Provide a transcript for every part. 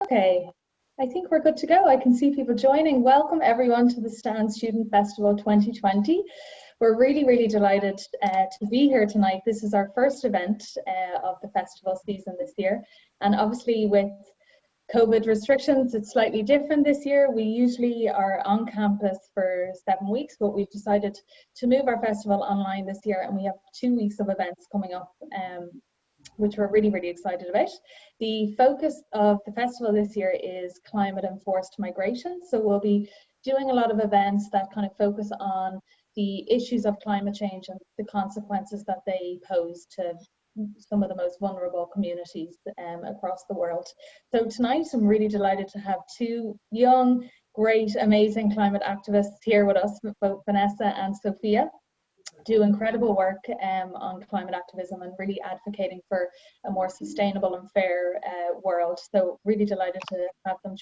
Okay, I think we're good to go. I can see people joining. Welcome everyone to the Stand Student Festival 2020. We're really delighted to be here tonight. This is our first event of the festival season this year. And obviously with COVID restrictions, it's slightly different this year. We usually are on campus for 7 weeks, but we've decided to move our festival online this year, and we have 2 weeks of events coming up, which we're really excited about. The focus of the festival this year is climate and forced migration. So we'll be doing a lot of events that kind of focus on the issues of climate change and the consequences that they pose to some of the most vulnerable communities across the world. So tonight I'm really delighted to have two young, great, amazing climate activists here with us, both Vanessa and Sophia. Do incredible work on climate activism and really advocating for a more sustainable and fair world. So really delighted to have them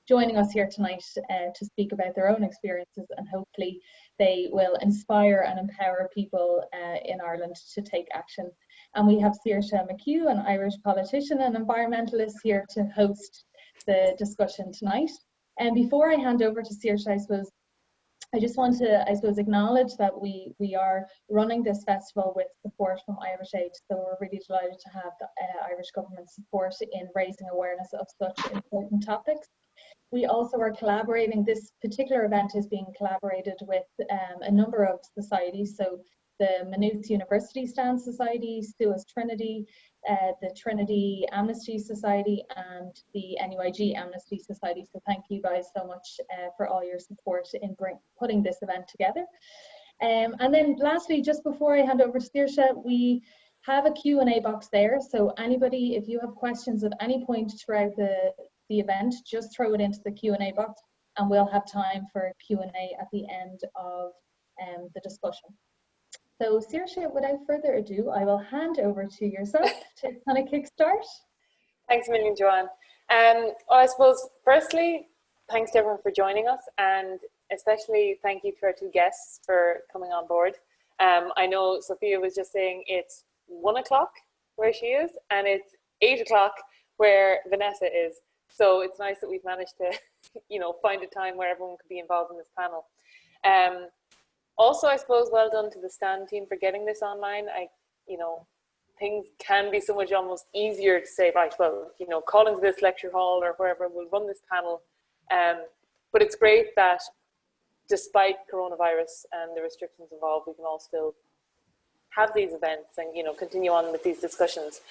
joining us here tonight to speak about their own experiences, and hopefully they will inspire and empower people in Ireland to take action. And we have Saoirse McHugh, an Irish politician and environmentalist, here to host the discussion tonight. And before I hand over to Saoirse, I just want to, acknowledge that we are running this festival with support from Irish Aid. So we're really delighted to have the Irish government support in raising awareness of such important topics. We also are collaborating. This particular event is being collaborated with a number of societies. So the Maynooth University Stand Society, Suez Trinity, the Trinity Amnesty Society, and the NUIG Amnesty Society. So thank you guys so much for all your support in putting this event together. And then lastly, just before I hand over to Saoirse, we have a Q&A box there. So anybody, if you have questions at any point throughout the event, just throw it into the Q&A box, and we'll have time for Q&A at the end of the discussion. So Saoirse, without further ado, I will hand over to yourself to kind of kickstart. Thanks a million, Joanne. I suppose, firstly, thanks to everyone for joining us, and especially thank you to our two guests for coming on board. I know Sophia was just saying it's 1 o'clock where she is, and it's 8 o'clock where Vanessa is. So it's nice that we've managed to, find a time where everyone could be involved in this panel. Also, I suppose, well done to the Stand team for getting this online. Things can be so much almost easier to say, right, well, call into this lecture hall or wherever, we'll run this panel. But it's great that despite coronavirus and the restrictions involved, we can all still have these events and, continue on with these discussions.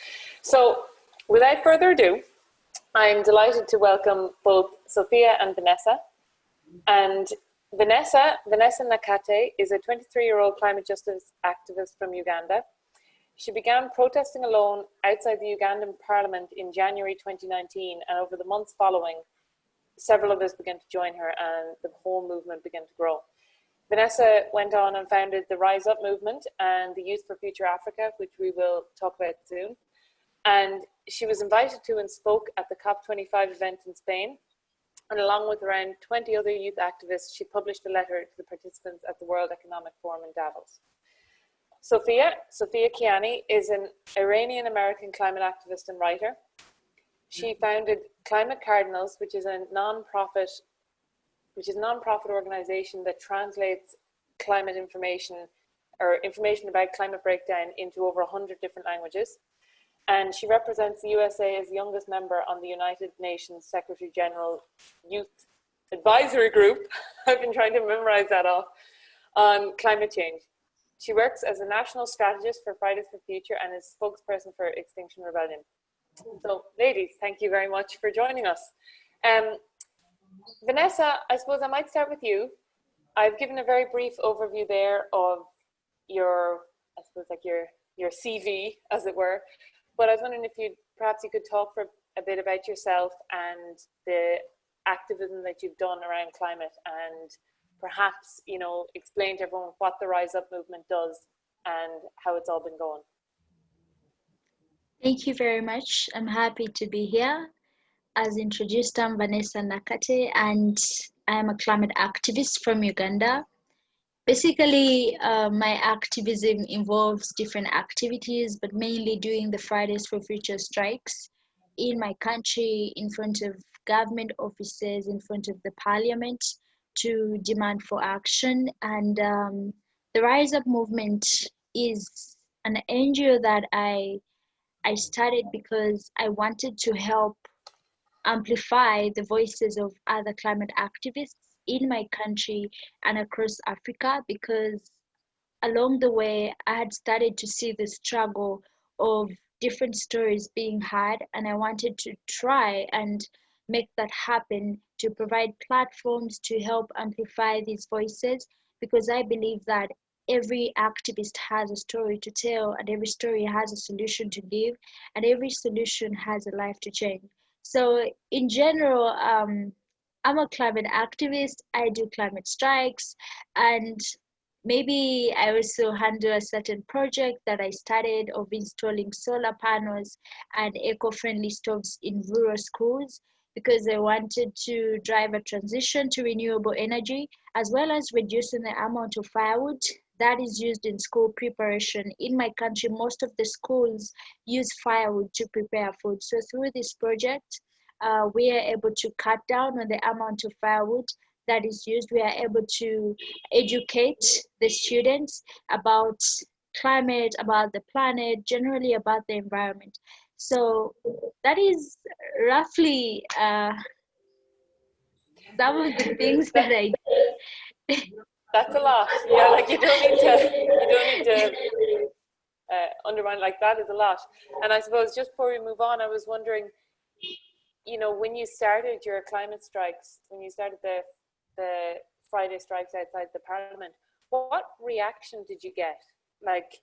So without further ado, I'm delighted to welcome both Sophia and Vanessa. And Vanessa Nakate is a 23-year-old climate justice activist from Uganda. She began protesting alone outside the Ugandan parliament in January 2019, and over the months following, several others began to join her and the whole movement began to grow. Vanessa went on and founded the Rise Up movement and the Youth for Future Africa, which we will talk about soon. And she was invited to and spoke at the COP25 event in Spain. And along with around 20 other youth activists, she published a letter to the participants at the World Economic Forum in Davos. Sophia Kianni is an Iranian-American climate activist and writer. She founded Climate Cardinals, which is a non-profit organization that translates climate information or information about climate breakdown into over 100 different languages. And she represents the USA as the youngest member on the United Nations Secretary General Youth Advisory Group. I've been trying to memorize that off, on climate change. She works as a national strategist for Fridays for Future and is spokesperson for Extinction Rebellion. So ladies, thank you very much for joining us. Vanessa, I suppose I might start with you. I've given a very brief overview there of your CV, as it were. But I was wondering if perhaps you could talk for a bit about yourself and the activism that you've done around climate, and perhaps, explain to everyone what the Rise Up movement does and how it's all been going. Thank you very much. I'm happy to be here. As introduced, I'm Vanessa Nakate, and I am a climate activist from Uganda. Basically, my activism involves different activities, but mainly doing the Fridays for Future strikes in my country, in front of government offices, in front of the parliament, to demand for action. And the Rise Up movement is an NGO that I started because I wanted to help amplify the voices of other climate activists in my country and across Africa, because along the way I had started to see the struggle of different stories being had, and I wanted to try and make that happen, to provide platforms to help amplify these voices, because I believe that every activist has a story to tell, and every story has a solution to give, and every solution has a life to change. So in general, I'm a climate activist. I do climate strikes, and maybe I also handle a certain project that I started of installing solar panels and eco-friendly stoves in rural schools, because I wanted to drive a transition to renewable energy, as well as reducing the amount of firewood that is used in school preparation. In my country, most of the schools use firewood to prepare food. So through this project, we are able to cut down on the amount of firewood that is used. We are able to educate the students about climate, about the planet, generally about the environment. So that is roughly some of the things that I do. That's a lot. Yeah, like you don't need to undermine, like that is a lot. And I suppose just before we move on, I was wondering, you know, when you started your climate strikes, when you started the Friday strikes outside the Parliament, what reaction did you get? Like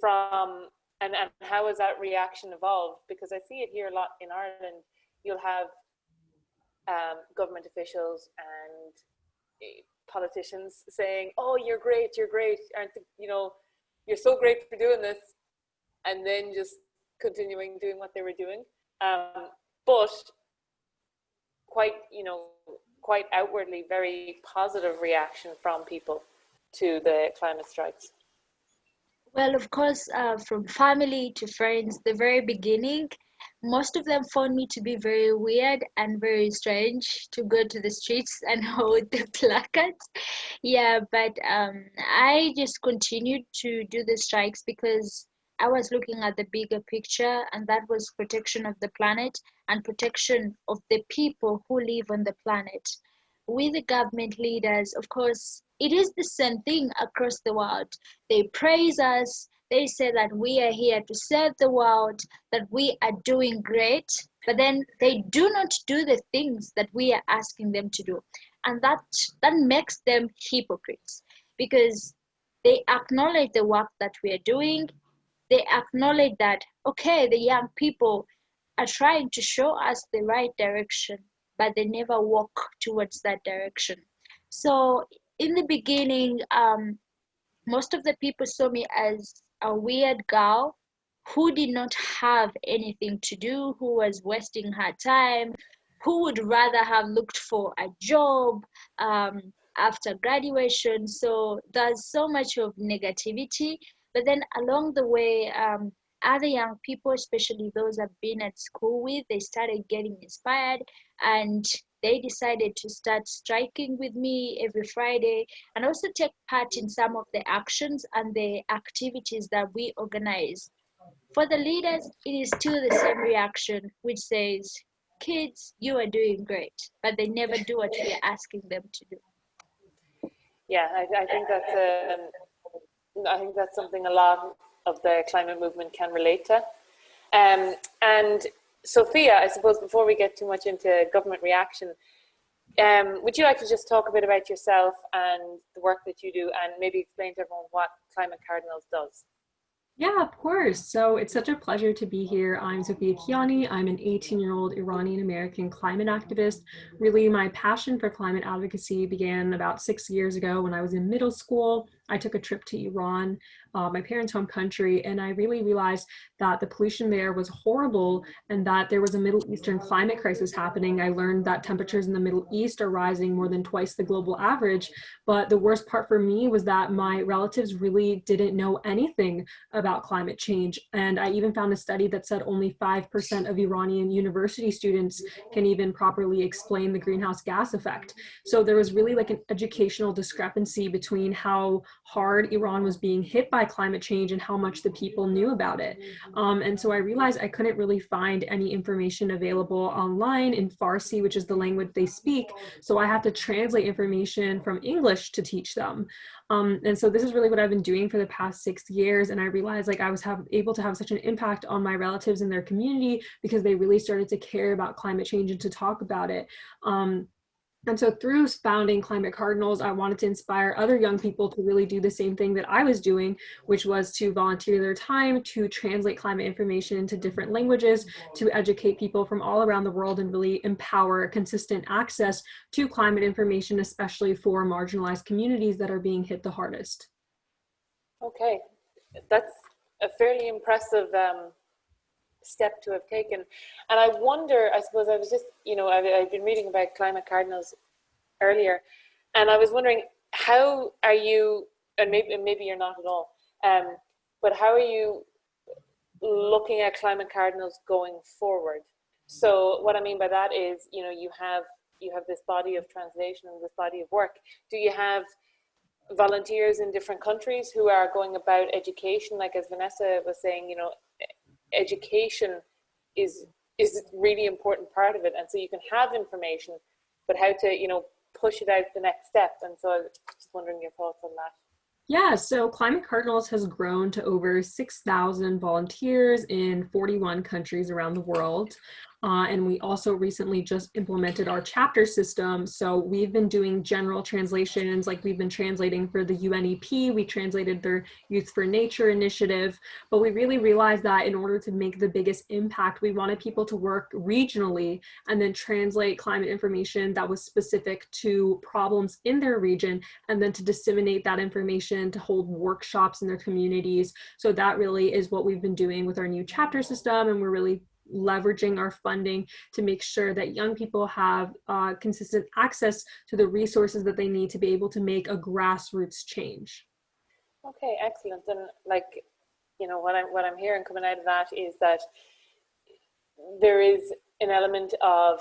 from, and how has that reaction evolved? Because I see it here a lot in Ireland. You'll have government officials and politicians saying, "Oh, you're great, aren't you know, you're so great for doing this," and then just continuing doing what they were doing. But quite outwardly very positive reaction from people to the climate strikes. Well, of course, from family to friends, the very beginning, most of them found me to be very weird and very strange to go to the streets and hold the placards. Yeah, but I just continued to do the strikes because I was looking at the bigger picture, and that was protection of the planet and protection of the people who live on the planet. With the government leaders, of course, it is the same thing across the world. They praise us, they say that we are here to serve the world, that we are doing great, but then they do not do the things that we are asking them to do. And that makes them hypocrites, because they acknowledge the work that we are doing. They acknowledge that, okay, the young people are trying to show us the right direction, but they never walk towards that direction. So in the beginning, most of the people saw me as a weird girl who did not have anything to do, who was wasting her time, who would rather have looked for a job after graduation. So there's so much of negativity. But then along the way, other young people, especially those I've been at school with, they started getting inspired, and they decided to start striking with me every Friday, and also take part in some of the actions and the activities that we organize. For the leaders, it is still the same reaction, which says, "Kids, you are doing great," but they never do what we are asking them to do. Yeah, I think that's something a lot of the climate movement can relate to. And Sophia, I suppose before we get too much into government reaction, would you like to just talk a bit about yourself and the work that you do, and maybe explain to everyone what Climate Cardinals does? Yeah, of course. So it's such a pleasure to be here. I'm Sophia Kianni. I'm an 18-year-old Iranian-American climate activist. Really, my passion for climate advocacy began about 6 years ago when I was in middle school. I took a trip to Iran, my parents' home country, and I really realized that the pollution there was horrible and that there was a Middle Eastern climate crisis happening. I learned that temperatures in the Middle East are rising more than twice the global average. But the worst part for me was that my relatives really didn't know anything about climate change. And I even found a study that said only 5% of Iranian university students can even properly explain the greenhouse gas effect. So there was really like an educational discrepancy between how hard Iran was being hit by climate change and how much the people knew about it. And so I realized I couldn't really find any information available online in Farsi, which is the language they speak. So I had to translate information from English to teach them. And so this is really what I've been doing for the past 6 years. And I realized like I was able to have such an impact on my relatives and their community because they really started to care about climate change and to talk about it. And so through founding Climate Cardinals, I wanted to inspire other young people to really do the same thing that I was doing, which was to volunteer their time to translate climate information into different languages, to educate people from all around the world and really empower consistent access to climate information, especially for marginalized communities that are being hit the hardest. Okay, that's a fairly impressive step to have taken. And I wonder, I suppose I was just, I've been reading about Climate Cardinals earlier, and I was wondering, how are you, and maybe you're not at all, but how are you looking at Climate Cardinals going forward? So what I mean by that is, you have this body of translation and this body of work. Do you have volunteers in different countries who are going about education? Like as Vanessa was saying, education is a really important part of it, and so you can have information, but how to push it out the next step. And so I was just wondering your thoughts on that. Yeah, so Climate Cardinals has grown to over 6,000 volunteers in 41 countries around the world. And we also recently just implemented our chapter system. So we've been doing general translations, like we've been translating for the UNEP, we translated their Youth for Nature initiative, but we really realized that in order to make the biggest impact, we wanted people to work regionally and then translate climate information that was specific to problems in their region, and then to disseminate that information, to hold workshops in their communities. So that really is what we've been doing with our new chapter system, and we're really leveraging our funding to make sure that young people have consistent access to the resources that they need to be able to make a grassroots change. Okay, excellent. And what I'm hearing coming out of that is that there is an element of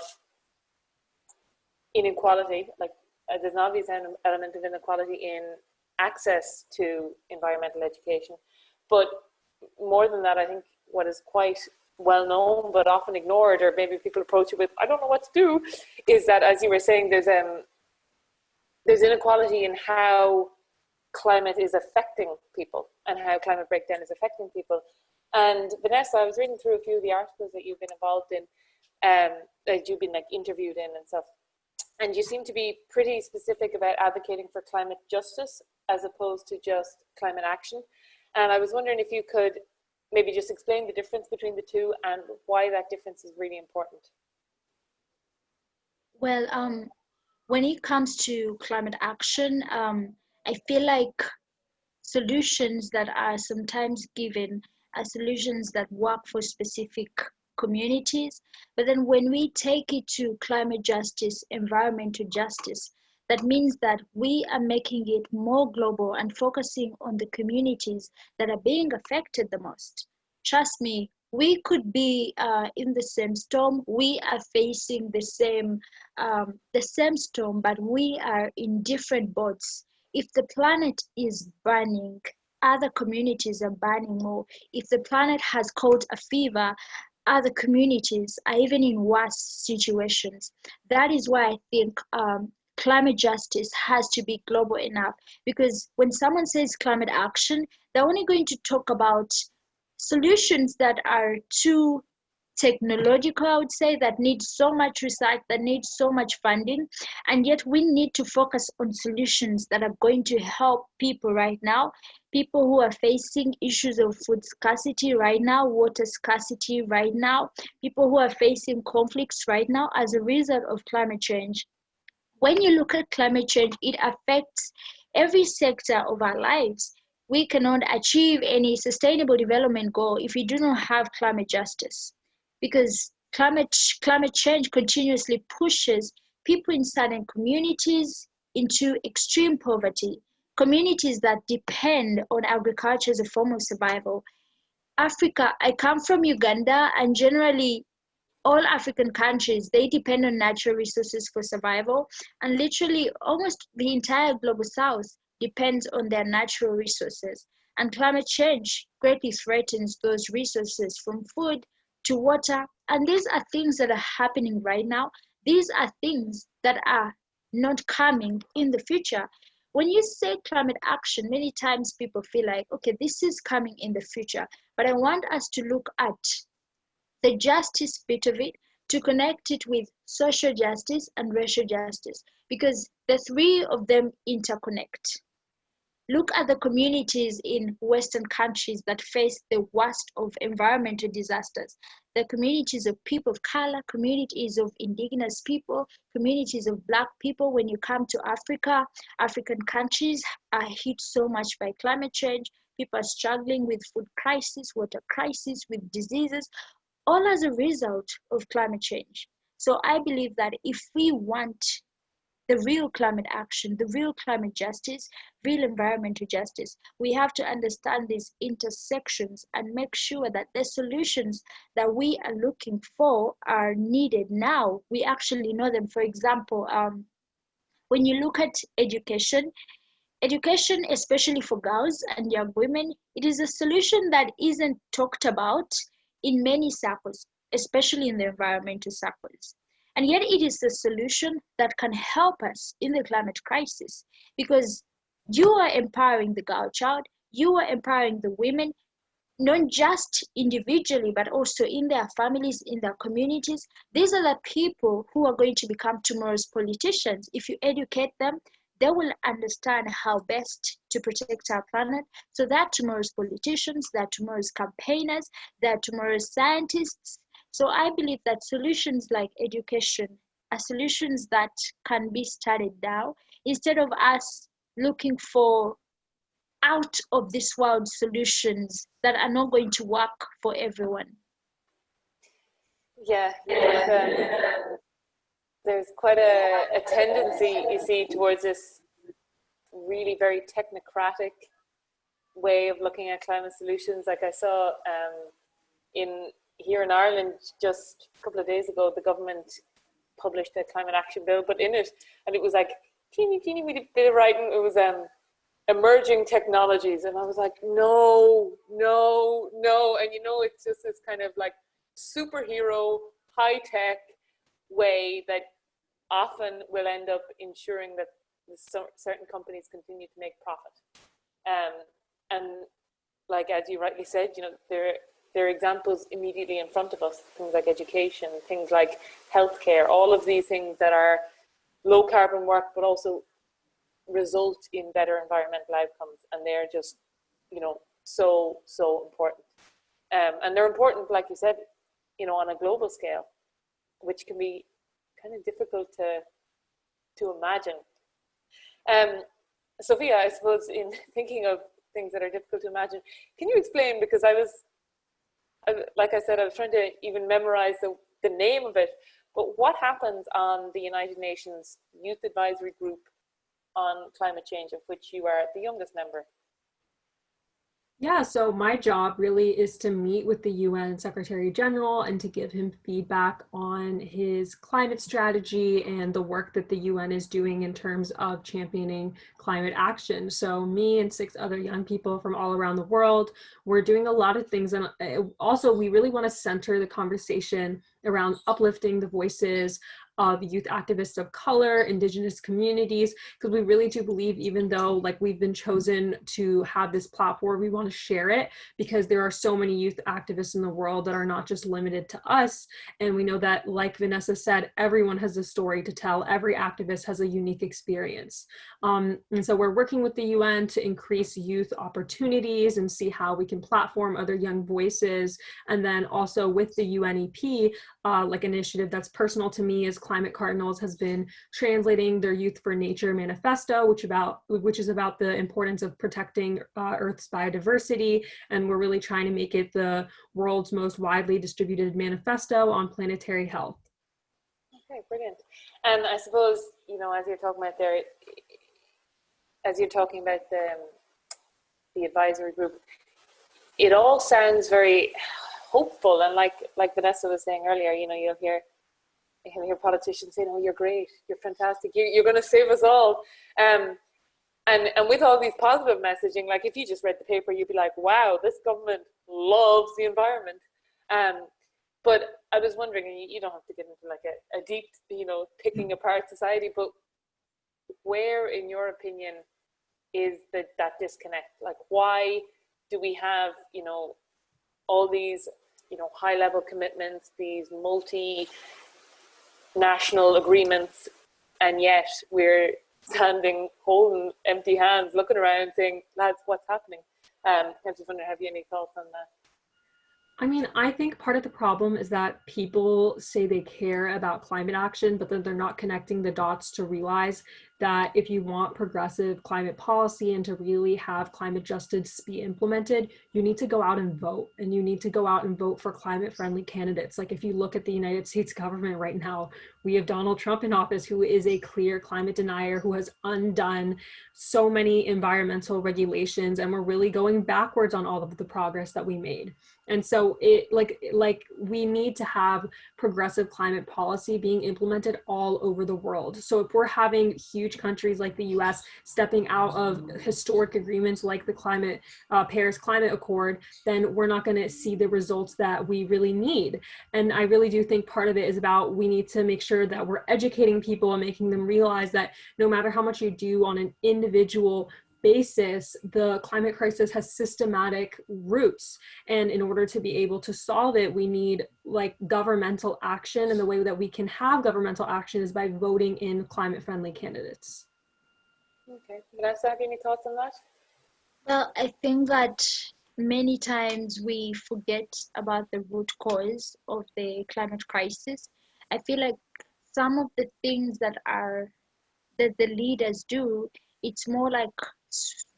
inequality, like there's an obvious element of inequality in access to environmental education, but more than that, I think what is quite well known but often ignored, or maybe people approach it with I don't know what to do, is that, as you were saying, there's inequality in how climate is affecting people and how climate breakdown is affecting people. And Vanessa, I was reading through a few of the articles that you've been involved in, that you've been interviewed in and stuff, and you seem to be pretty specific about advocating for climate justice as opposed to just climate action. And I was wondering if you could maybe just explain the difference between the two and why that difference is really important. Well, when it comes to climate action, I feel like solutions that are sometimes given are solutions that work for specific communities. But then when we take it to climate justice, environmental justice, that means that we are making it more global and focusing on the communities that are being affected the most. Trust me, we could be in the same storm. We are facing the same storm, but we are in different boats. If the planet is burning, other communities are burning more. If the planet has caught a fever, other communities are even in worse situations. That is why I think climate justice has to be global enough, because when someone says climate action, they're only going to talk about solutions that are too technological, I would say, that need so much research, that need so much funding. And yet we need to focus on solutions that are going to help people right now, people who are facing issues of food scarcity right now, water scarcity right now, people who are facing conflicts right now as a result of climate change. When you look at climate change, it affects every sector of our lives. We cannot achieve any sustainable development goal if we do not have climate justice, because climate change continuously pushes people in certain communities into extreme poverty, communities that depend on agriculture as a form of survival. Africa, I come from Uganda, and generally all African countries, they depend on natural resources for survival, and literally almost the entire global south depends on their natural resources. And climate change greatly threatens those resources, from food to water. And these are things that are happening right now. These are things that are not coming in the future. When you say climate action, many times people feel like, okay, this is coming in the future. But I want us to look at the justice bit of it, to connect it with social justice and racial justice, because the three of them interconnect. Look at the communities in Western countries that face the worst of environmental disasters. The communities of people of color, communities of indigenous people, communities of Black people. When you come to Africa, African countries are hit so much by climate change. People are struggling with food crisis, water crisis, with diseases, all as a result of climate change. So I believe that if we want the real climate action, the real climate justice, real environmental justice, we have to understand these intersections and make sure that the solutions that we are looking for are needed now. We actually know them. For example, when you look at education, especially for girls and young women, it is a solution that isn't talked about in many circles, especially in the environmental circles. And yet it is a solution that can help us in the climate crisis, because you are empowering the girl child, you are empowering the women, not just individually, but also in their families, in their communities. These are the people who are going to become tomorrow's politicians. If you educate them, they will understand how best to protect our planet, so that tomorrow's politicians, that tomorrow's campaigners, that tomorrow's scientists. So I believe that solutions like education are solutions that can be started now, instead of us looking for out of this world solutions that are not going to work for everyone. Yeah, there's quite a tendency, you see, towards this really very technocratic way of looking at climate solutions. Like I saw here in Ireland just a couple of days ago, the government published a climate action bill, but in it, and it was like teeny with a bit of writing, it was emerging technologies, and I was like, no, and it's just this kind of like superhero high-tech way that often will end up ensuring that certain companies continue to make profit. And like, as you rightly said, there are examples immediately in front of us, things like education, things like healthcare, all of these things that are low carbon work, but also result in better environmental outcomes. And they're just, so important. And they're important, like you said, on a global scale, which can be kind of difficult to imagine. Sophia, I suppose, in thinking of things that are difficult to imagine, can you explain, because like I said, I was trying to even memorize the name of it, but what happens on the United Nations Youth Advisory Group on Climate Change, of which you are the youngest member? Yeah, so my job really is to meet with the UN Secretary General and to give him feedback on his climate strategy and the work that the UN is doing in terms of championing climate action. So me and 6 other young people from all around the world, we're doing a lot of things. And also we really want to center the conversation around uplifting the voices of youth activists of color, indigenous communities, because we really do believe, even though like we've been chosen to have this platform, we want to share it, because there are so many youth activists in the world that are not just limited to us. And we know that, like Vanessa said, everyone has a story to tell. Every activist has a unique experience. And so we're working with the UN to increase youth opportunities and see how we can platform other young voices. And then also with the UNEP, like initiative that's personal to me as Climate Cardinals has been translating their Youth for Nature manifesto, which is about the importance of protecting Earth's biodiversity. And we're really trying to make it the world's most widely distributed manifesto on planetary health. Okay, brilliant. And I suppose, you know, as you're talking about there, as you're talking about the advisory group, it all sounds very hopeful. And like Vanessa was saying earlier, you know, you'll hear politicians saying, "Oh, you're great, you're fantastic, you're going to save us all." And with all these positive messaging, like if you just read the paper, you'd be like, "Wow, this government loves the environment." But I was wondering, and you don't have to get into like a deep, you know, picking apart society, but where, in your opinion, is that disconnect? Like, why do we have, you know, all these, you know, high level commitments, these multi-national agreements, and yet we're standing holding empty hands, looking around saying, "Lads, what's happening?" I just wonder, have you any thoughts on that? I mean, I think part of the problem is that people say they care about climate action, but then they're not connecting the dots to realize that if you want progressive climate policy and to really have climate justice be implemented, you need to go out and vote, and you need to go out and vote for climate friendly candidates. Like if you look at the United States government right now, we have Donald Trump in office, who is a clear climate denier, who has undone so many environmental regulations, and we're really going backwards on all of the progress that we made. And so it like we need to have progressive climate policy being implemented all over the world. So if we're having huge countries like the US stepping out of historic agreements like the Paris Climate Accord, then we're not going to see the results that we really need. And I really do think part of it is about, we need to make sure that we're educating people and making them realize that no matter how much you do on an individual basis, the climate crisis has systematic roots, and in order to be able to solve it, we need like governmental action, and the way that we can have governmental action is by voting in climate friendly candidates. Okay, Vanessa, have you any thoughts on that? Well, I think that many times we forget about the root cause of the climate crisis. I feel like some of the things that the leaders do, it's more like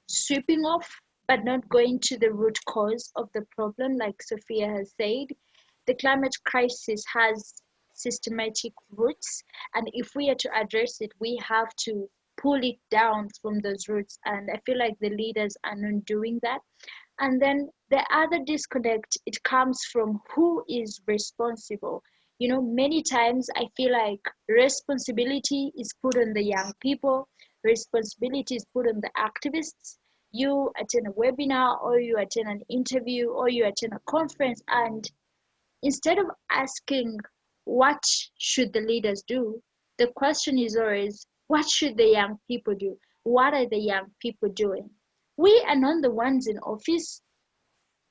sweeping off, but not going to the root cause of the problem. Like Sophia has said, the climate crisis has systematic roots, and if we are to address it, we have to pull it down from those roots, and I feel like the leaders are not doing that. And then the other disconnect, it comes from who is responsible. You know, many times I feel like responsibility is put on the young people, responsibility is put on the activists. You attend a webinar, or you attend an interview, or you attend a conference, and instead of asking what should the leaders do, the question is always, what should the young people do? What are the young people doing? We are not the ones in office.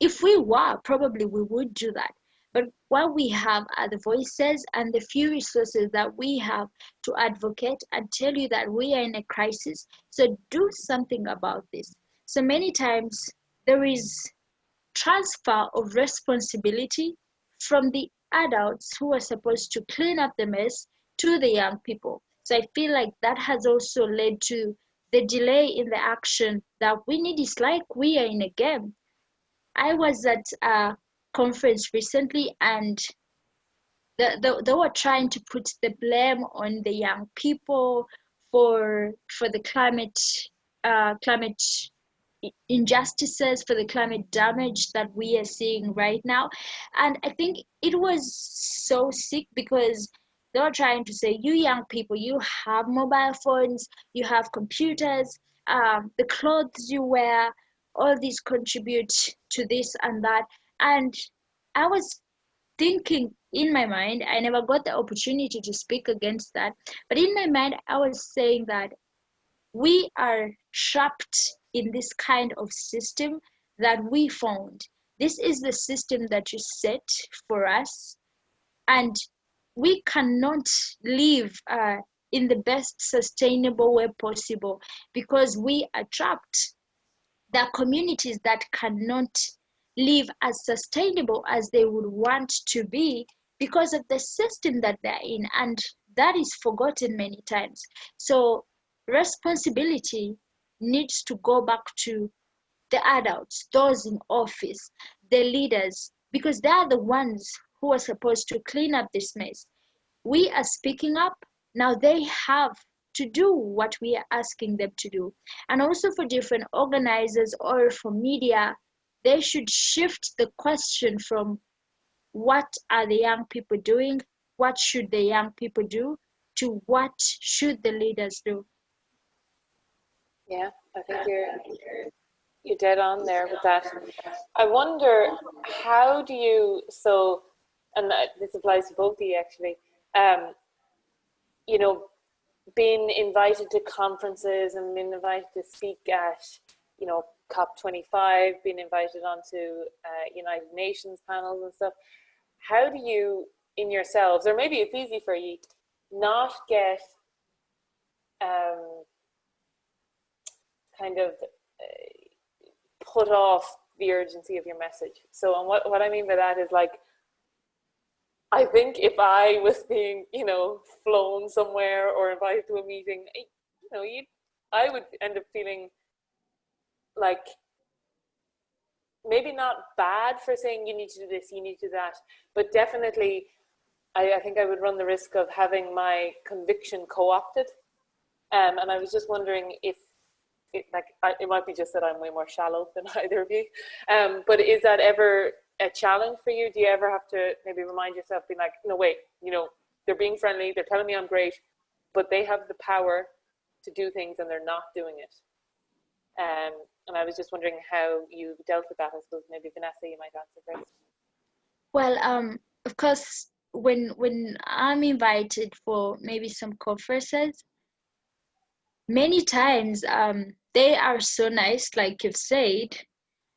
If we were, probably we would do that. But what we have are the voices and the few resources that we have to advocate and tell you that we are in a crisis. So do something about this. So many times there is transfer of responsibility from the adults who are supposed to clean up the mess to the young people. So I feel like that has also led to the delay in the action that we need. It's like we are in a game. I was at a conference recently, and they were trying to put the blame on the young people for the climate injustices, for the climate damage that we are seeing right now. And I think it was so sick, because they were trying to say, you young people, you have mobile phones, you have computers, the clothes you wear, all these contribute to this and that. And I was thinking in my mind, I never got the opportunity to speak against that, but in my mind, I was saying that we are trapped in this kind of system that we found. This is the system that you set for us, and we cannot live in the best sustainable way possible because we are trapped. There are communities that cannot live as sustainable as they would want to be because of the system that they're in, and that is forgotten many times. So responsibility needs to go back to the adults, those in office, the leaders, because they are the ones who are supposed to clean up this mess. We are speaking up. Now they have to do what we are asking them to do. And also for different organizers or for media, they should shift the question from what are the young people doing, what should the young people do, to what should the leaders do. Yeah, I think you're dead on there with that. I wonder, how do you, so, and this applies to both of you actually, you know, being invited to conferences and being invited to speak at, you know, COP25, being invited onto United Nations panels and stuff. How do you, in yourselves, or maybe it's easy for you, not get kind of put off the urgency of your message? So, and what I mean by that is, like, I think if I was being, you know, flown somewhere or invited to a meeting, you know, I would end up feeling like, maybe not bad for saying you need to do this, you need to do that, but definitely I think I would run the risk of having my conviction co-opted. And I was just wondering if, it might be just that I'm way more shallow than either of you, but is that ever a challenge for you? Do you ever have to maybe remind yourself, being like, no, wait, you know, they're being friendly, they're telling me I'm great, but they have the power to do things and they're not doing it? And I was just wondering how you dealt with that. I suppose maybe Vanessa, you might answer first. Well, of course, when I'm invited for maybe some conferences, many times they are so nice, like you've said,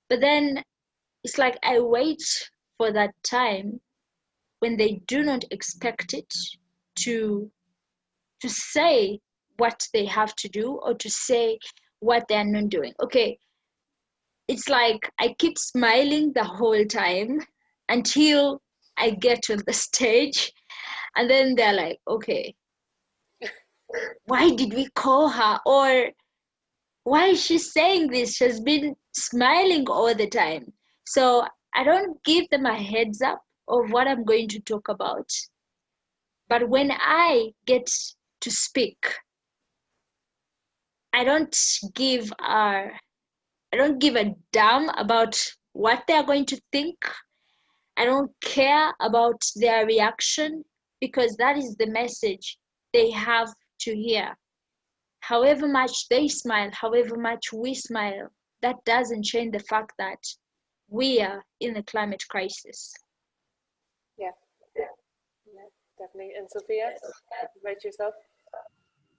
but then it's like I wait for that time when they do not expect it to say what they have to do or to say what they're not doing. Okay, it's like I keep smiling the whole time until I get on the stage, and then they're like, okay, why did we call her? Or why is she saying this? She's been smiling all the time. So I don't give them a heads up of what I'm going to talk about. But when I get to speak, I don't give a damn about what they're going to think. I don't care about their reaction, because that is the message they have to hear. However much they smile, however much we smile, that doesn't change the fact that we are in a climate crisis. Yeah, definitely. And Sophia, about yourself?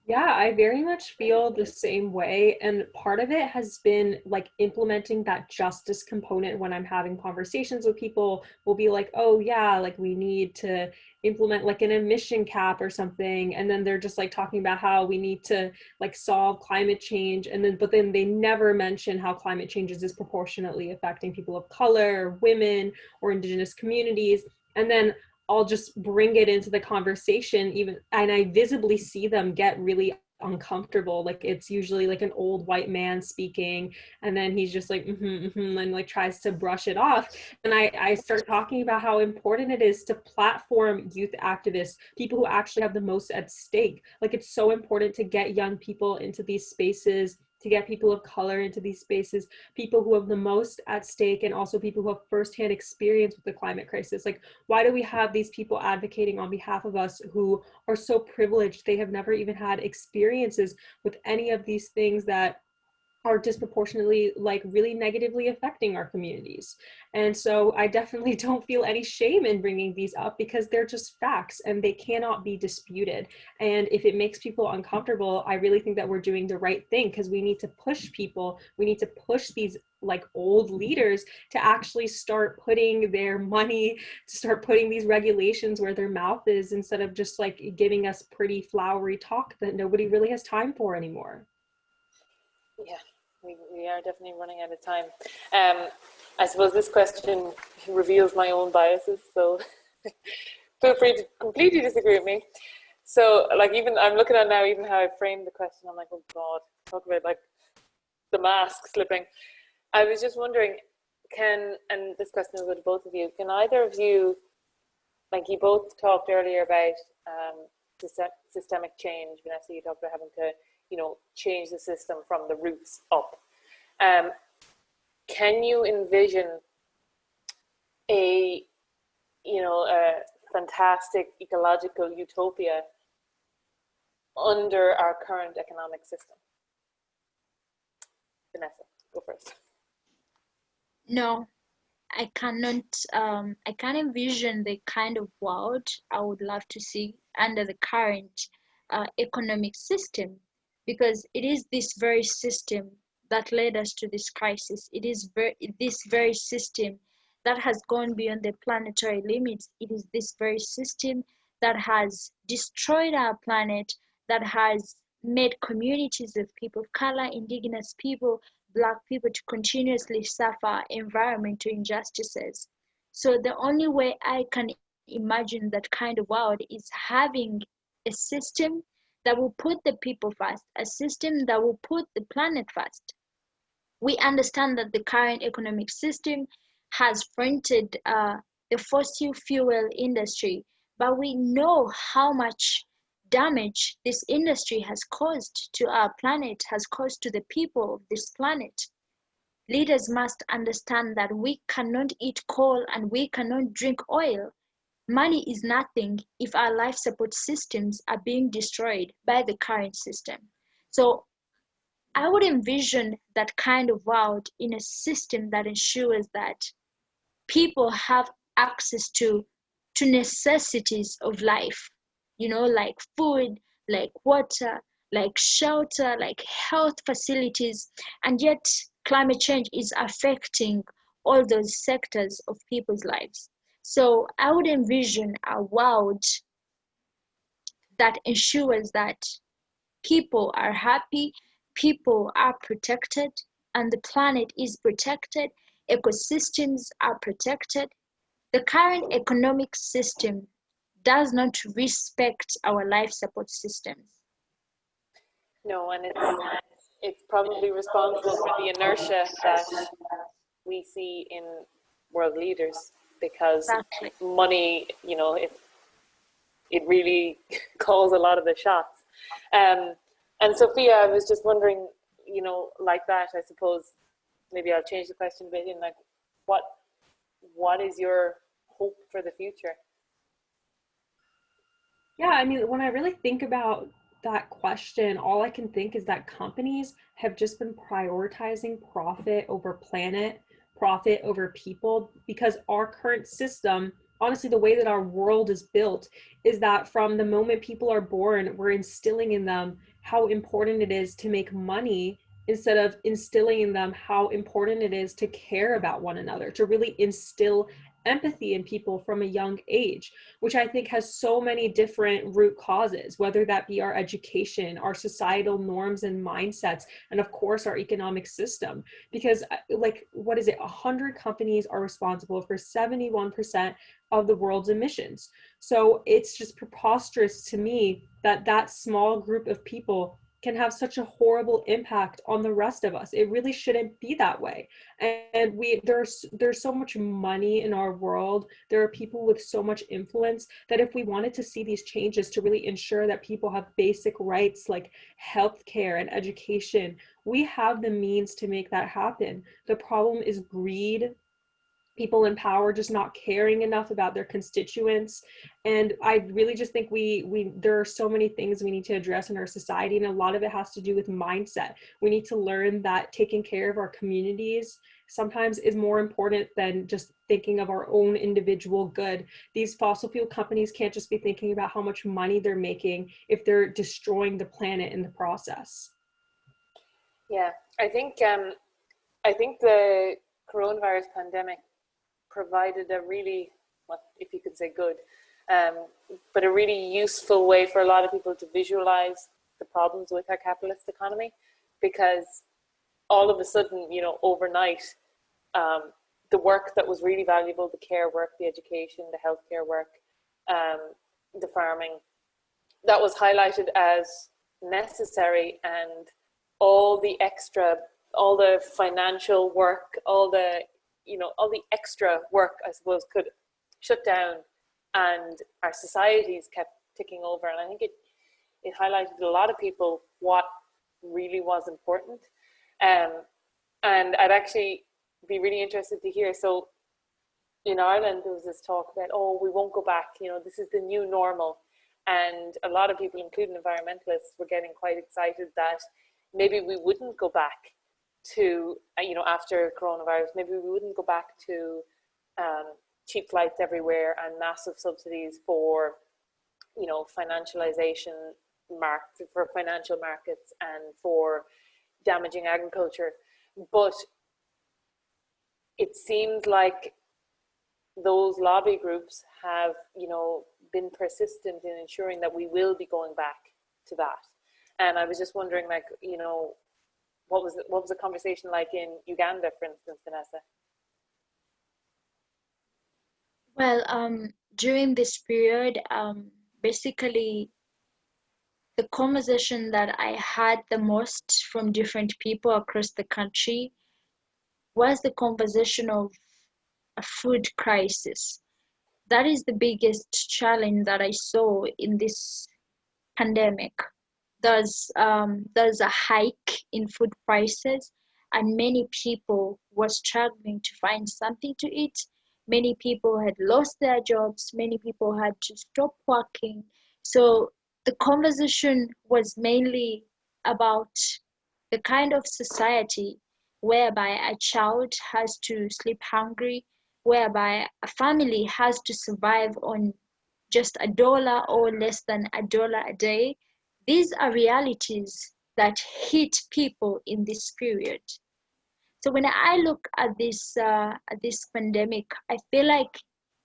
Yeah, I very much feel the same way. And part of it has been like implementing that justice component. When I'm having conversations with people, we'll be like, oh yeah, like we need to implement like an emission cap or something. And then they're just like talking about how we need to like solve climate change. But then they never mention how climate change is disproportionately affecting people of color, women, or Indigenous communities. And then I'll just bring it into the conversation, and I visibly see them get really uncomfortable. Like it's usually like an old white man speaking, and then he's just like, and like tries to brush it off. And I start talking about how important it is to platform youth activists, people who actually have the most at stake. Like it's so important to get young people into these spaces, to get people of color into these spaces, people who have the most at stake, and also people who have firsthand experience with the climate crisis. Like, why do we have these people advocating on behalf of us who are so privileged? They have never even had experiences with any of these things that are disproportionately like really negatively affecting our communities. And so I definitely don't feel any shame in bringing these up, because they're just facts and they cannot be disputed. And if it makes people uncomfortable, I really think that we're doing the right thing, because we need to push people, we need to push these like old leaders to actually start putting their money, to start putting these regulations where their mouth is, instead of just like giving us pretty flowery talk that nobody really has time for anymore. Yeah, we are definitely running out of time. I suppose this question reveals my own biases. So feel free to completely disagree with me. So, like, even I'm looking at now, even how I framed the question, I'm like, oh God, talk about like the mask slipping. I was just wondering, and this question will go to both of you, can either of you, like you both talked earlier about systemic change. Vanessa, you talked about having to, change the system from the roots up. Can you envision a fantastic ecological utopia under our current economic system? Vanessa, go first. No, I cannot. I can't envision the kind of world I would love to see under the current economic system, because it is this very system that led us to this crisis. It is this very system that has gone beyond the planetary limits. It is this very system that has destroyed our planet, that has made communities of people of color, indigenous people, Black people to continuously suffer environmental injustices. So the only way I can imagine that kind of world is having a system that will put the people first, a system that will put the planet first. We understand that the current economic system has fronted the fossil fuel industry, but we know how much damage this industry has caused to our planet, has caused to the people of this planet. Leaders must understand that we cannot eat coal and we cannot drink oil. Money is nothing if our life support systems are being destroyed by the current system. So I would envision that kind of world in a system that ensures that people have access to necessities of life, like food, like water, like shelter, like health facilities, and yet climate change is affecting all those sectors of people's lives. So I would envision a world that ensures that people are happy, people are protected, and the planet is protected, ecosystems are protected. The current economic system does not respect our life support systems. No, and it's probably responsible for the inertia that we see in world leaders, because Exactly. money, it really calls a lot of the shots. And Sophia, I was just wondering, like that, I suppose, maybe I'll change the question a bit in like, what is your hope for the future? Yeah, I mean, when I really think about that question, all I can think is that companies have just been prioritizing profit over planet, profit over people, because our current system, honestly, the way that our world is built is that from the moment people are born, we're instilling in them how important it is to make money instead of instilling in them how important it is to care about one another, to really instill empathy in people from a young age, which I think has so many different root causes, whether that be our education, our societal norms and mindsets, and of course our economic system. Because like, what is it? 100 companies are responsible for 71% of the world's emissions. So it's just preposterous to me that that small group of people can have such a horrible impact on the rest of us. It really shouldn't be that way. And there's so much money in our world. There are people with so much influence that if we wanted to see these changes to really ensure that people have basic rights like healthcare and education, we have the means to make that happen. The problem is greed, people in power just not caring enough about their constituents. And I really just think there are so many things we need to address in our society, and a lot of it has to do with mindset. We need to learn that taking care of our communities sometimes is more important than just thinking of our own individual good. These fossil fuel companies can't just be thinking about how much money they're making if they're destroying the planet in the process. Yeah, I think the coronavirus pandemic provided a really, well, if you could say good, but a really useful way for a lot of people to visualize the problems with our capitalist economy, because all of a sudden, overnight, the work that was really valuable, the care work, the education, the healthcare work, the farming, that was highlighted as necessary, and all the financial work, all the extra work, I suppose, could shut down, and our societies kept ticking over. And I think it highlighted to a lot of people what really was important. And I'd actually be really interested to hear, so in Ireland there was this talk about, oh, we won't go back, this is the new normal. And a lot of people, including environmentalists, were getting quite excited that maybe we wouldn't go back to, after coronavirus, maybe we wouldn't go back to cheap flights everywhere and massive subsidies for, financialization, for financial markets and for damaging agriculture. But it seems like those lobby groups have, been persistent in ensuring that we will be going back to that. And I was just wondering, what was the conversation like in Uganda, for instance, Vanessa? Well, during this period, basically, the conversation that I had the most from different people across the country was the conversation of a food crisis. That is the biggest challenge that I saw in this pandemic. There's a hike in food prices, and many people were struggling to find something to eat. Many people had lost their jobs. Many people had to stop working. So the conversation was mainly about the kind of society whereby a child has to sleep hungry, whereby a family has to survive on just $1 or less than $1 a day. These are realities that hit people in this period. So when I look at this pandemic, I feel like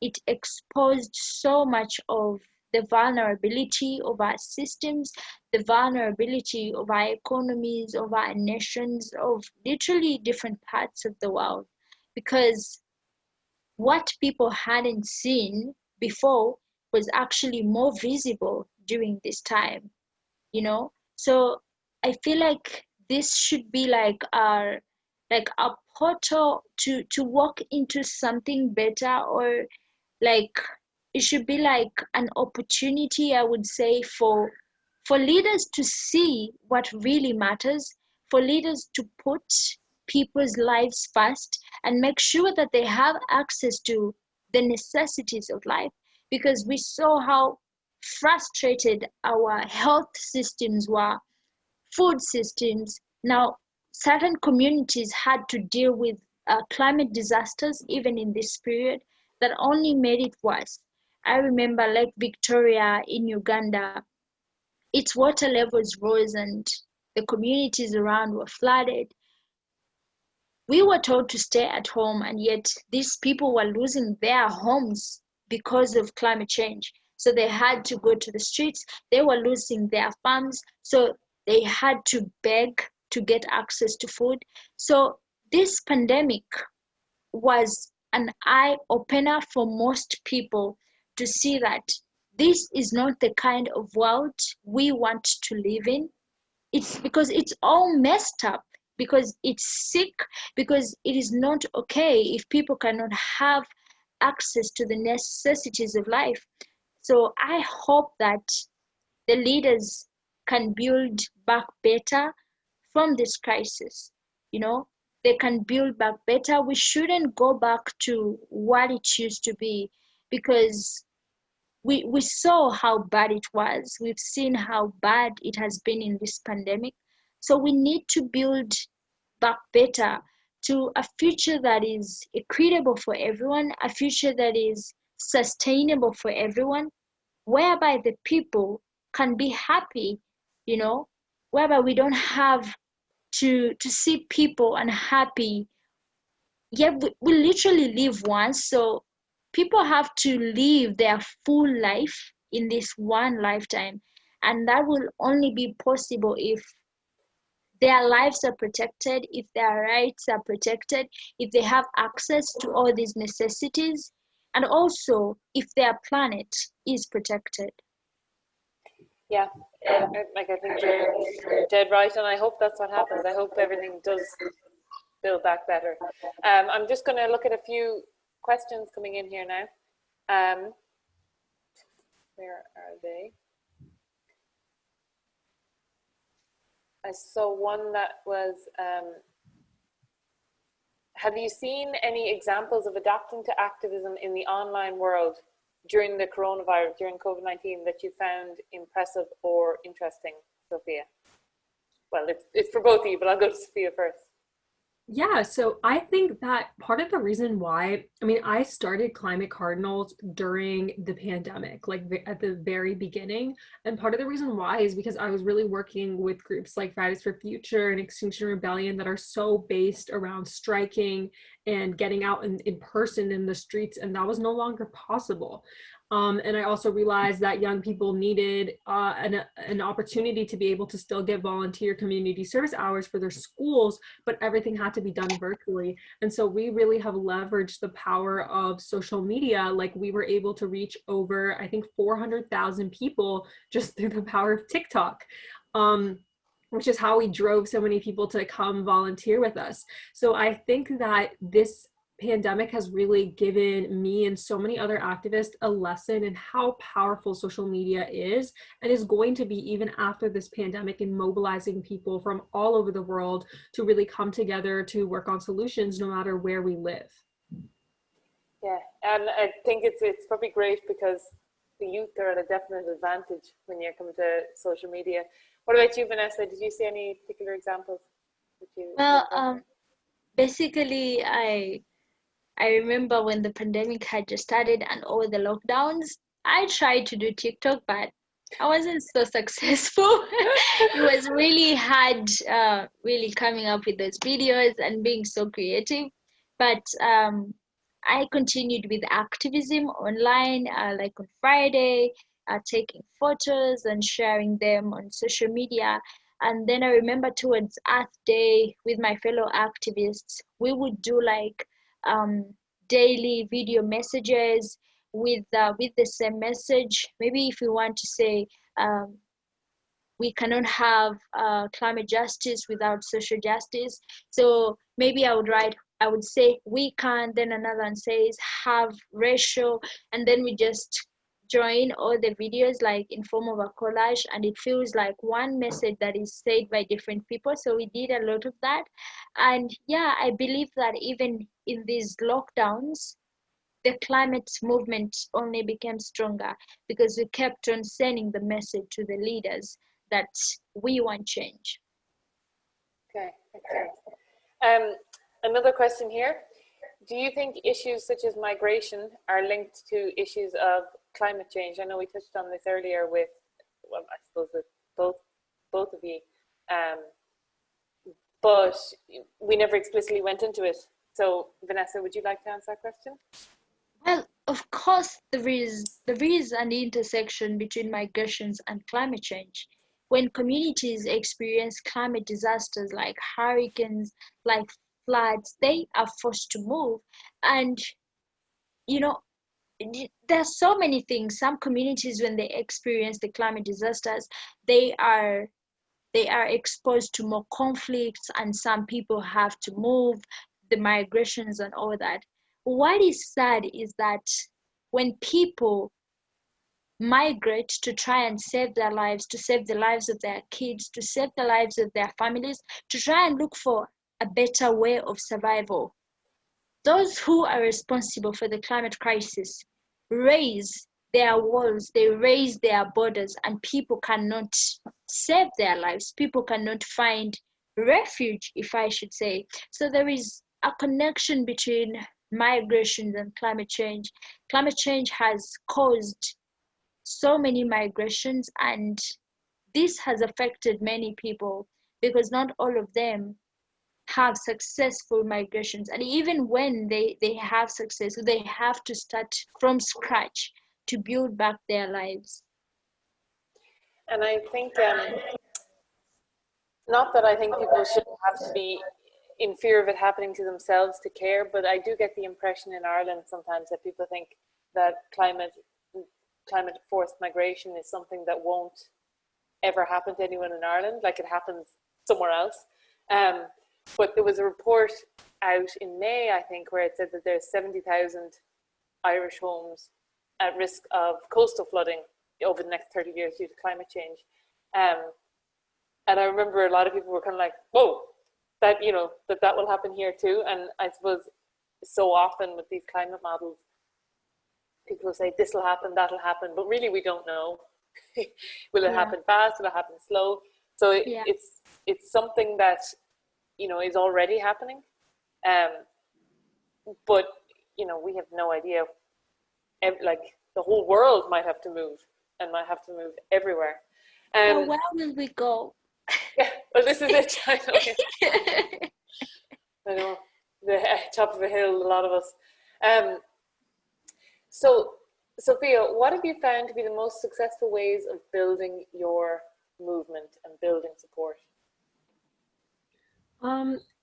it exposed so much of the vulnerability of our systems, the vulnerability of our economies, of our nations, of literally different parts of the world. Because what people hadn't seen before was actually more visible during this time, So I feel like this should be like a portal to walk into something better, or like it should be like an opportunity, I would say, for leaders to see what really matters, for leaders to put people's lives first and make sure that they have access to the necessities of life, because we saw how frustrated our health systems were, food systems. Now, certain communities had to deal with climate disasters even in this period that only made it worse. I remember Lake Victoria in Uganda, its water levels rose and the communities around were flooded. We were told to stay at home, and yet these people were losing their homes because of climate change. So they had to go to the streets. They were losing their farms. So they had to beg to get access to food. So this pandemic was an eye-opener for most people to see that this is not the kind of world we want to live in. It's because it's all messed up, because it's sick, because it is not okay if people cannot have access to the necessities of life. So I hope that the leaders can build back better from this crisis. They can build back better. We shouldn't go back to what it used to be, because we saw how bad it was. We've seen how bad it has been in this pandemic. So we need to build back better to a future that is equitable for everyone, a future that is sustainable for everyone, whereby the people can be happy, whereby we don't have to see people unhappy. Yeah, we literally live once, so people have to live their full life in this one lifetime, and that will only be possible if their lives are protected, if their rights are protected, if they have access to all these necessities. and also if their planet is protected. Yeah, like I think you're dead right, and I hope that's what happens. I hope everything does build back better. I'm just going to look at a few questions coming in here now. Where are they? I saw one that was, have you seen any examples of adapting to activism in the online world during the coronavirus, during COVID-19, that you found impressive or interesting, Sophia? Well, it's for both of you, but I'll go to Sophia first. Yeah, so I think that part of the reason why, I mean, I started Climate Cardinals during the pandemic, like at the very beginning. And part of the reason why is because I was really working with groups like Fridays for Future and Extinction Rebellion that are so based around striking and getting out in person in the streets, and that was no longer possible. And I also realized that young people needed an opportunity to be able to still get volunteer community service hours for their schools, but everything had to be done virtually. And so we really have leveraged the power of social media. Like, we were able to reach over, I think, 400,000 people just through the power of TikTok. Which is how we drove so many people to come volunteer with us. So I think that this pandemic has really given me and so many other activists a lesson in how powerful social media is, and is going to be even after this pandemic, in mobilizing people from all over the world to really come together to work on solutions no matter where we live. Yeah, and I think it's probably great because the youth are at a definite advantage when you come to social media. What about you, Vanessa? Did you see any particular examples that you? Well, basically, I remember when the pandemic had just started and all the lockdowns, I tried to do TikTok, but I wasn't so successful. It was really hard, really coming up with those videos and being so creative. But I continued with activism online, like on Friday, taking photos and sharing them on social media. And then I remember towards Earth Day with my fellow activists, we would do like daily video messages with the same message. Maybe if we want to say we cannot have climate justice without social justice, so maybe I would say we can, then another one says have racial, and then we just join all the videos like in form of a collage, and it feels like one message that is said by different people. So we did a lot of that. And yeah, I believe that even in these lockdowns, the climate movement only became stronger because we kept on sending the message to the leaders that we want change. Okay, excellent. Another question here. Do you think issues such as migration are linked to issues of climate change? I know we touched on this earlier with, well, I suppose with both of you, but we never explicitly went into it. So Vanessa, would you like to answer that question? Well, of course, there is an intersection between migrations and climate change. When communities experience climate disasters like hurricanes, like floods, they are forced to move. And, you know, there are so many things. Some communities, when they experience the climate disasters, they are exposed to more conflicts, and some people have to move, the migrations and all that. What is sad is that when people migrate to try and save their lives, to save the lives of their kids, to save the lives of their families, to try and look for a better way of survival, those who are responsible for the climate crisis raise their walls, they raise their borders, and people cannot save their lives. People cannot find refuge, if I should say. So there is a connection between migration and climate change. Climate change has caused so many migrations, and this has affected many people because not all of them have successful migrations. And even when they have success, they have to start from scratch to build back their lives. And I think, not that I think people should have to be in fear of it happening to themselves to care, but I do get the impression in Ireland sometimes that people think that climate forced migration is something that won't ever happen to anyone in Ireland, like it happens somewhere else. But there was a report out in May, I think, where it said that there's 70,000 Irish homes at risk of coastal flooding over the next 30 years due to climate change. And I remember a lot of people were kind of like, whoa, that, you know, that will happen here too. And I suppose so often with these climate models, people will say this will happen, that'll happen, but really we don't know. Will it happen fast? Will it happen slow? So it's something that, you know, is already happening. But, you know, we have no idea. Like the whole world might have to move and might have to move everywhere. So where will we go? Yeah, well, this is it. I know, the top of a hill, a lot of us. So, Sophia, what have you found to be the most successful ways of building your movement and building support?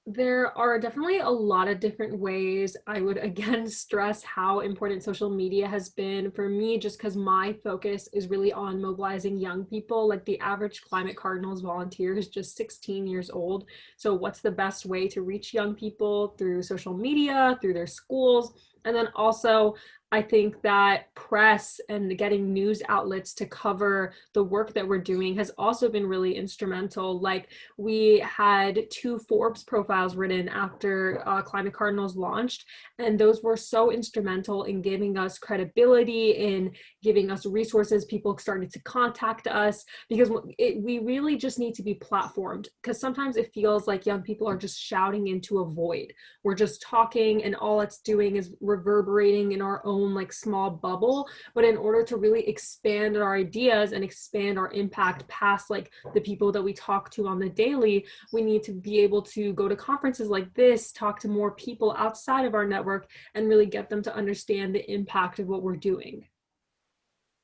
There are definitely a lot of different ways. I would again stress how important social media has been for me, just because my focus is really on mobilizing young people. Like the average Climate Cardinals volunteer is just 16 years old. So what's the best way to reach young people? Through social media, through their schools. And then also, I think that press and getting news outlets to cover the work that we're doing has also been really instrumental. Like we had 2 Forbes profiles written after Climate Cardinals launched, and those were so instrumental in giving us credibility, in giving us resources. People started to contact us because we really just need to be platformed, because sometimes it feels like young people are just shouting into a void. We're just talking and all it's doing is reverberating in our own like small bubble. But in order to really expand our ideas and expand our impact past like the people that we talk to on the daily, we need to be able to go to conferences like this, talk to more people outside of our network, and really get them to understand the impact of what we're doing.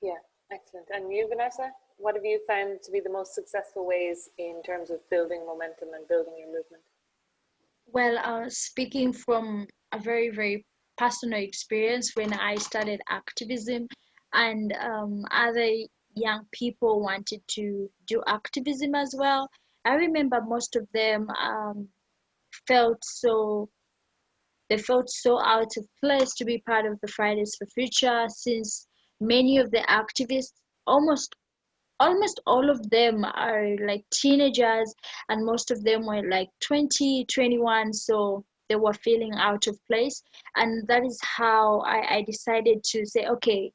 Yeah, excellent. And you, Vanessa, what have you found to be the most successful ways in terms of building momentum and building your movement? Well, speaking from a very, very personal experience, when I started activism and other young people wanted to do activism as well, I remember most of them felt so out of place to be part of the Fridays for Future, since many of the activists, almost all of them are like teenagers, and most of them were like 20, 21, so they were feeling out of place. And that is how I decided to say, okay,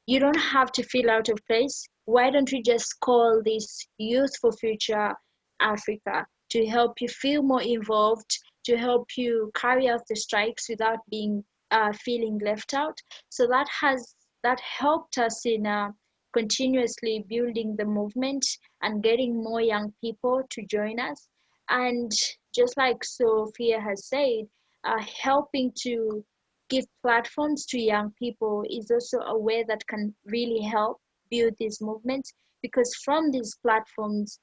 you don't have to feel out of place. Why don't we just call this Youth for Future Africa, to help you feel more involved, to help you carry out the strikes without being feeling left out. So that helped us in continuously building the movement and getting more young people to join us. And just like Sophia has said, helping to give platforms to young people is also a way that can really help build these movements, because from these platforms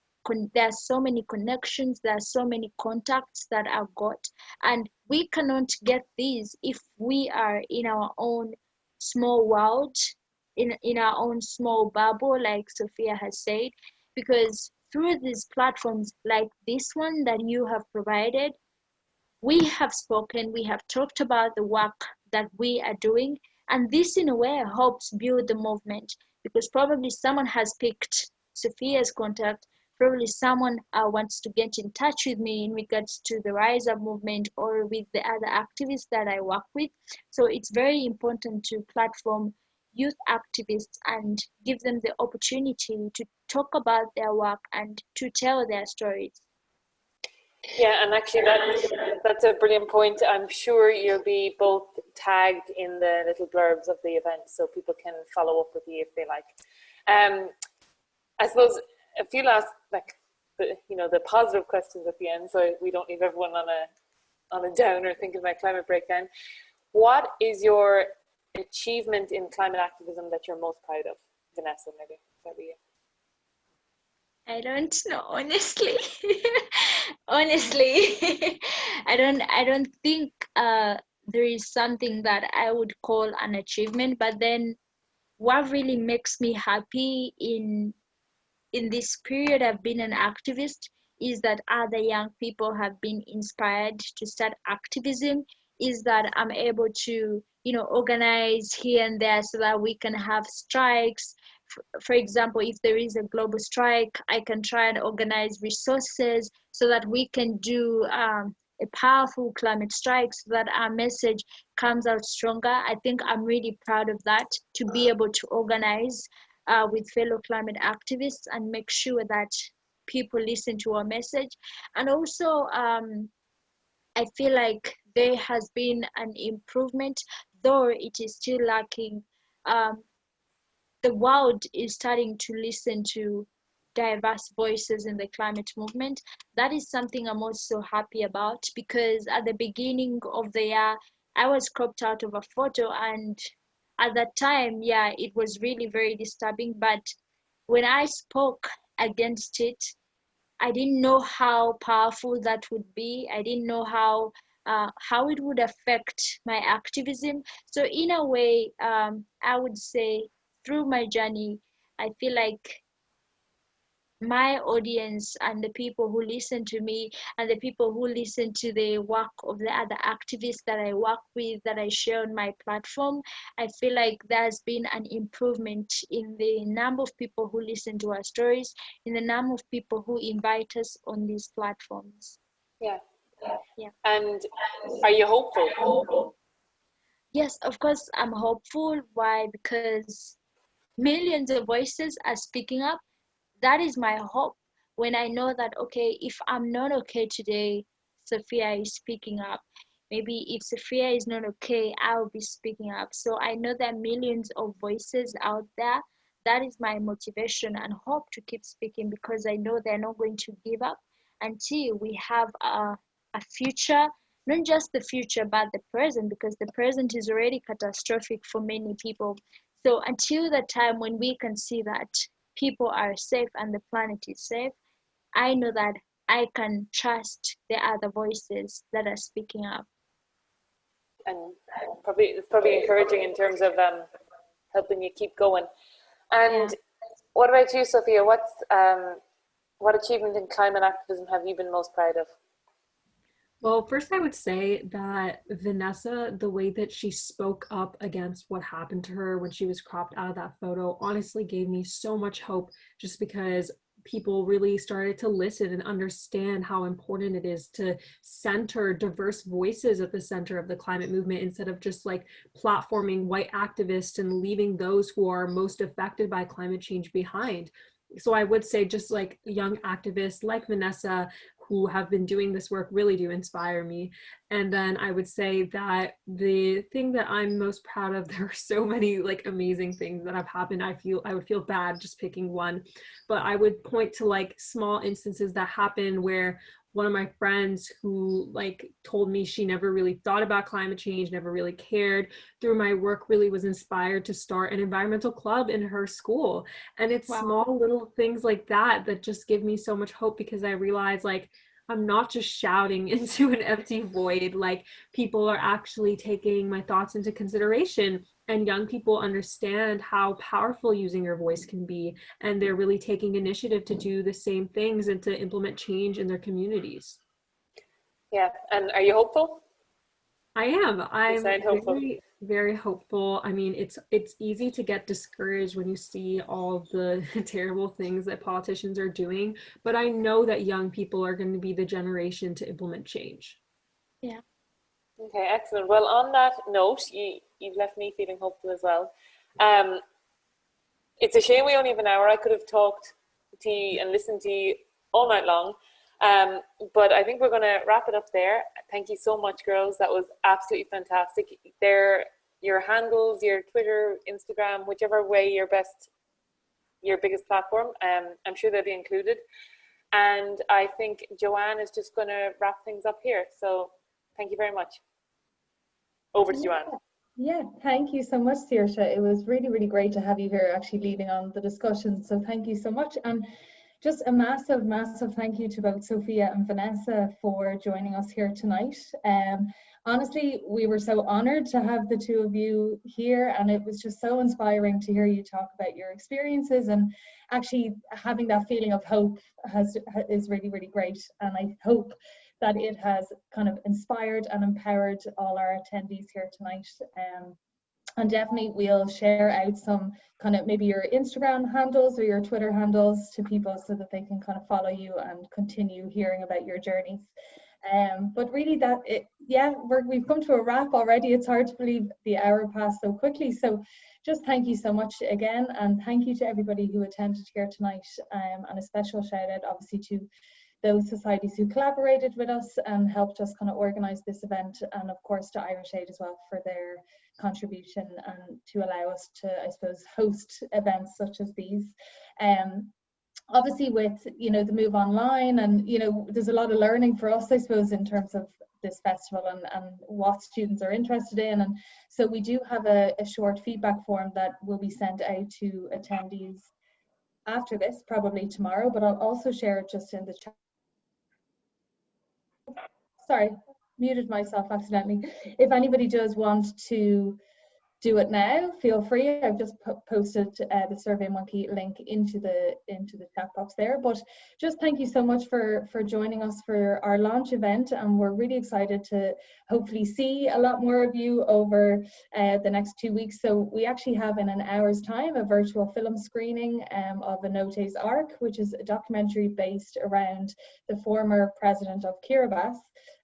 there are so many connections, there are so many contacts that are got, and we cannot get these if we are in our own small world, in our own small bubble, like Sophia has said. Because through these platforms like this one that you have provided, we have spoken, we have talked about the work that we are doing, and this in a way helps build the movement, because probably someone has picked Sophia's contact, probably someone wants to get in touch with me in regards to the Rise Up movement or with the other activists that I work with. So it's very important to platform youth activists and give them the opportunity to talk about their work and to tell their stories. Yeah, and actually that's a brilliant point. I'm sure you'll be both tagged in the little blurbs of the event so people can follow up with you if they like. I suppose a few last, like, the positive questions at the end, so we don't leave everyone on a downer thinking about climate breakdown. What is your achievement in climate activism that you're most proud of? Vanessa, maybe that'd be you. I don't know, honestly. Honestly, I don't think there is something that I would call an achievement. But then what really makes me happy in this period I've been an activist is that other young people have been inspired to start activism, is that I'm able to, organize here and there so that we can have strikes. For example, if there is a global strike, I can try and organize resources so that we can do a powerful climate strike so that our message comes out stronger. I think I'm really proud of that, to be able to organize with fellow climate activists and make sure that people listen to our message. And also, I feel like there has been an improvement, though it is still lacking. The world is starting to listen to diverse voices in the climate movement. That is something I'm also happy about, because at the beginning of the year, I was cropped out of a photo, and at that time, yeah, it was really very disturbing. But when I spoke against it, I didn't know how powerful that would be. I didn't know how it would affect my activism. So in a way, I would say through my journey, I feel like my audience and the people who listen to me and the people who listen to the work of the other activists that I work with, that I share on my platform, I feel like there's been an improvement in the number of people who listen to our stories, in the number of people who invite us on these platforms. Yeah. Yeah. And are you hopeful? Yes, of course, I'm hopeful. Why? Because millions of voices are speaking up. That is my hope, when I know that, okay, if I'm not okay today, Sophia is speaking up. Maybe if Sophia is not okay, I'll be speaking up. So I know there are millions of voices out there. That is my motivation and hope to keep speaking, because I know they're not going to give up until we have a future, not just the future, but the present, because the present is already catastrophic for many people. So until the time when we can see that people are safe and the planet is safe, I know that I can trust the other voices that are speaking up. And it's probably encouraging in terms of helping you keep going. And yeah. What about you, Sophia? What achievement in climate activism have you been most proud of? Well, first I would say that Vanessa, the way that she spoke up against what happened to her when she was cropped out of that photo, honestly gave me so much hope, just because people really started to listen and understand how important it is to center diverse voices at the center of the climate movement, instead of just like platforming white activists and leaving those who are most affected by climate change behind. So I would say just like young activists like Vanessa who have been doing this work really do inspire me. And then I would say that the thing that I'm most proud of, there are so many like amazing things that have happened. I would feel bad just picking one, but I would point to like small instances that happen where one of my friends who like told me she never really thought about climate change, never really cared, through my work really was inspired to start an environmental club in her school. And it's small little things like that that just give me so much hope, because I realize like I'm not just shouting into an empty void. Like people are actually taking my thoughts into consideration, and young people understand how powerful using your voice can be, and they're really taking initiative to do the same things and to implement change in their communities. Yeah, and are you hopeful? I am. I'm very, very hopeful. I mean, it's easy to get discouraged when you see all the terrible things that politicians are doing, but I know that young people are going to be the generation to implement change. Yeah. Okay, excellent. Well, on that note, you've left me feeling hopeful as well. It's a shame we only have an hour. I could have talked to you and listened to you all night long. But I think we're going to wrap it up there. Thank you so much, girls. That was absolutely fantastic. Your handles, your Twitter, Instagram, whichever way your biggest platform, I'm sure they'll be included. And I think Joanne is just going to wrap things up here. So thank you very much. Over to Joanne. Yeah, thank you so much, Saoirse. It was really, really great to have you here actually leading on the discussion. So thank you so much. And just a massive, massive thank you to both Sophia and Vanessa for joining us here tonight. Honestly, we were so honored to have the two of you here, and it was just so inspiring to hear you talk about your experiences, and actually having that feeling of hope is really, really great. And I hope that it has kind of inspired and empowered all our attendees here tonight. And definitely we'll share out some kind of maybe your Instagram handles or your Twitter handles to people so that they can kind of follow you and continue hearing about your journeys. But really we've come to a wrap already. It's hard to believe the hour passed so quickly. So just thank you so much again, and thank you to everybody who attended here tonight, and a special shout out obviously to those societies who collaborated with us and helped us kind of organize this event, and of course to Irish Aid as well for their contribution and to allow us to, I suppose, host events such as these. Obviously with, you know, the move online, and, you know, there's a lot of learning for us, I suppose, in terms of this festival and what students are interested in. And so we do have a short feedback form that will be sent out to attendees after this, probably tomorrow, but I'll also share it just in the chat. Sorry, muted myself accidentally. If anybody does want to do it now, feel free. I've just posted the SurveyMonkey link into the chat box there. But just thank you so much for joining us for our launch event, and we're really excited to hopefully see a lot more of you over the next 2 weeks. So we actually have in an hour's time a virtual film screening of A Note's Arc, which is a documentary based around the former president of Kiribati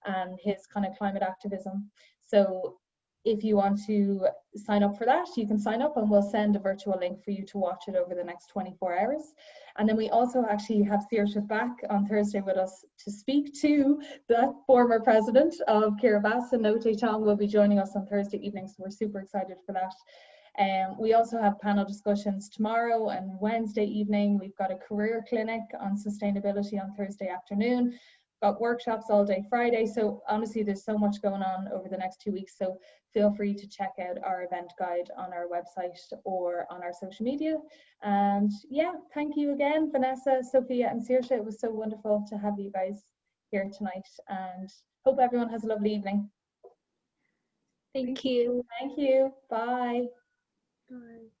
and his kind of climate activism. So if you want to sign up for that, you can sign up and we'll send a virtual link for you to watch it over the next 24 hours. And then we also actually have Saoirse back on Thursday with us to speak to the former president of Kiribati, and Note Tong will be joining us on Thursday evening, so we're super excited for that. We also have panel discussions tomorrow and Wednesday evening. We've got a career clinic on sustainability on Thursday afternoon. Got workshops all day Friday. So honestly, there's so much going on over the next 2 weeks. So feel free to check out our event guide on our website or on our social media. And yeah, thank you again, Vanessa, Sophia, and Saoirse. It was so wonderful to have you guys here tonight, and hope everyone has a lovely evening. Thank you. Thank you. Bye. Bye.